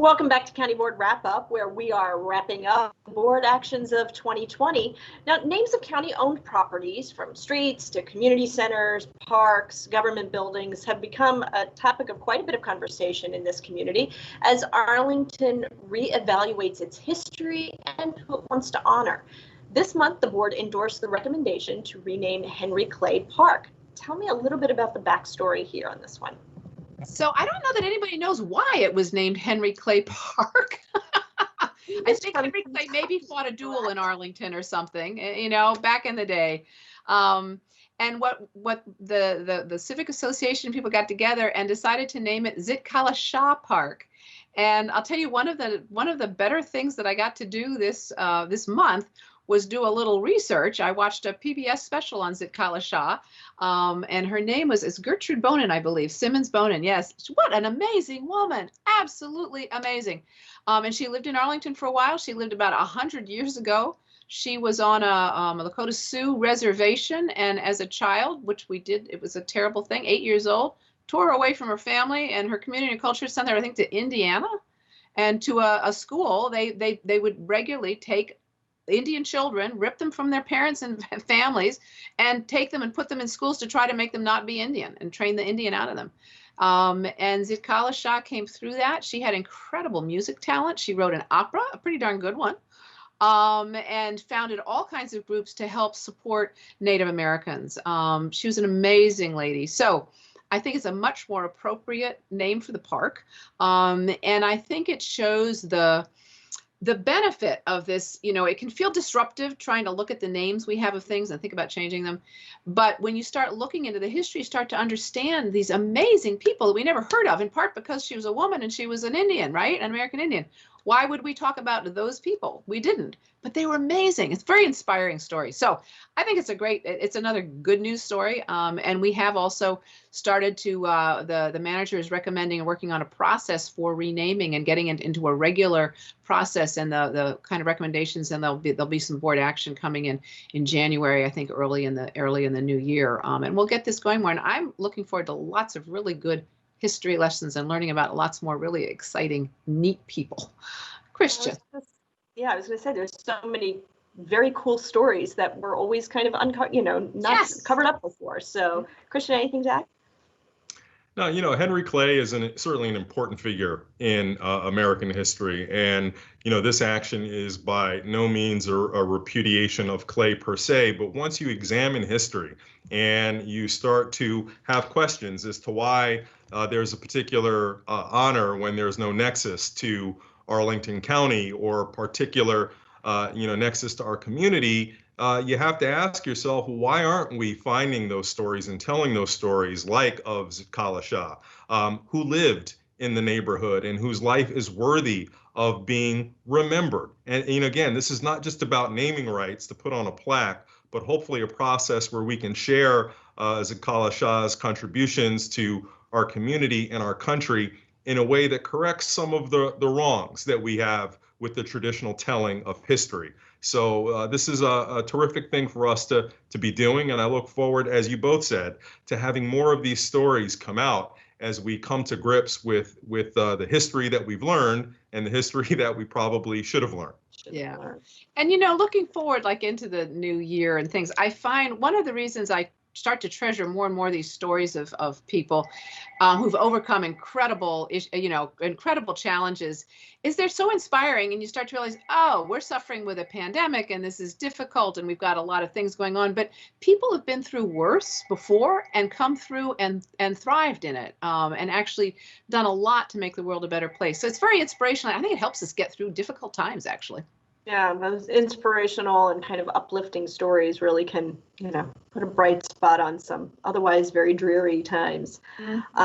Welcome back to County Board Wrap Up, where we are wrapping up board actions of 2020. Now, names of county-owned properties, from streets to community centers, parks, government buildings, have become a topic of quite a bit of conversation in this community as Arlington reevaluates its history and who it wants to honor. This month, the board endorsed the recommendation to rename Henry Clay Park. Tell me a little bit about the backstory here on this one. So I don't know that anybody knows why it was named Henry Clay Park. I think Henry Clay maybe fought a duel in Arlington or something, back in the day. And what the Civic Association people got together and decided to name it Zitkala Shah Park. And I'll tell you, one of the better things that I got to do this month was do a little research. I watched a PBS special on Zitkala Shah, and her name was Gertrude Bonin, I believe, Simmons Bonin. Yes, what an amazing woman, absolutely amazing. And she lived in Arlington for a while. She lived about 100 years ago. She was on a Lakota Sioux reservation, and as a child, which we did, it was a terrible thing, 8 years old, tore her away from her family and her community and culture, sent her, I think, to Indiana, and to a school. They would regularly take Indian children, rip them from their parents and families, and take them and put them in schools to try to make them not be Indian and train the Indian out of them. And Zitkala Shah came through that. She had incredible music talent. She wrote an opera, a pretty darn good one, and founded all kinds of groups to help support Native Americans. She was an amazing lady. So I think it's a much more appropriate name for the park. And I think it shows the benefit of this. It can feel disruptive trying to look at the names we have of things and think about changing them. But when you start looking into the history, you start to understand these amazing people that we never heard of, in part because she was a woman and she was an Indian, right? An American Indian. Why would we talk about those people? We didn't, but they were amazing. It's a very inspiring story. So I think it's another good news story. And we have also started to, the manager is recommending and working on a process for renaming and getting it into a regular process, and the kind of recommendations, and there'll be some board action coming in January, I think early in the new year. And we'll get this going more. And I'm looking forward to lots of really good history lessons and learning about lots more really exciting, neat people. Christian. I was going to say, there's so many very cool stories that were always kind of not covered up before. So, Christian, anything to add? No, Henry Clay is certainly an important figure in American history. And, this action is by no means a repudiation of Clay per se, but once you examine history and you start to have questions as to why there's a particular honor when there's no nexus to Arlington County or particular, nexus to our community, you have to ask yourself, why aren't we finding those stories and telling those stories like of Zitkala Shah, who lived in the neighborhood and whose life is worthy of being remembered? And again, this is not just about naming rights to put on a plaque, but hopefully a process where we can share Zitkala Shah's contributions to our community and our country in a way that corrects some of the wrongs that we have with the traditional telling of history. So this is a terrific thing for us to be doing, and I look forward, as you both said, to having more of these stories come out as we come to grips with the history that we've learned and the history that we probably should have learned. Yeah. And, looking forward, like into the new year and things, I find one of the reasons I start to treasure more and more these stories of people who've overcome incredible challenges is they're so inspiring, and you start to realize, oh, we're suffering with a pandemic and this is difficult and we've got a lot of things going on, but people have been through worse before and come through and thrived in it, and actually done a lot to make the world a better place. So it's very inspirational. I think it helps us get through difficult times, actually. Yeah, those inspirational and kind of uplifting stories really can, put a bright spot on some otherwise very dreary times.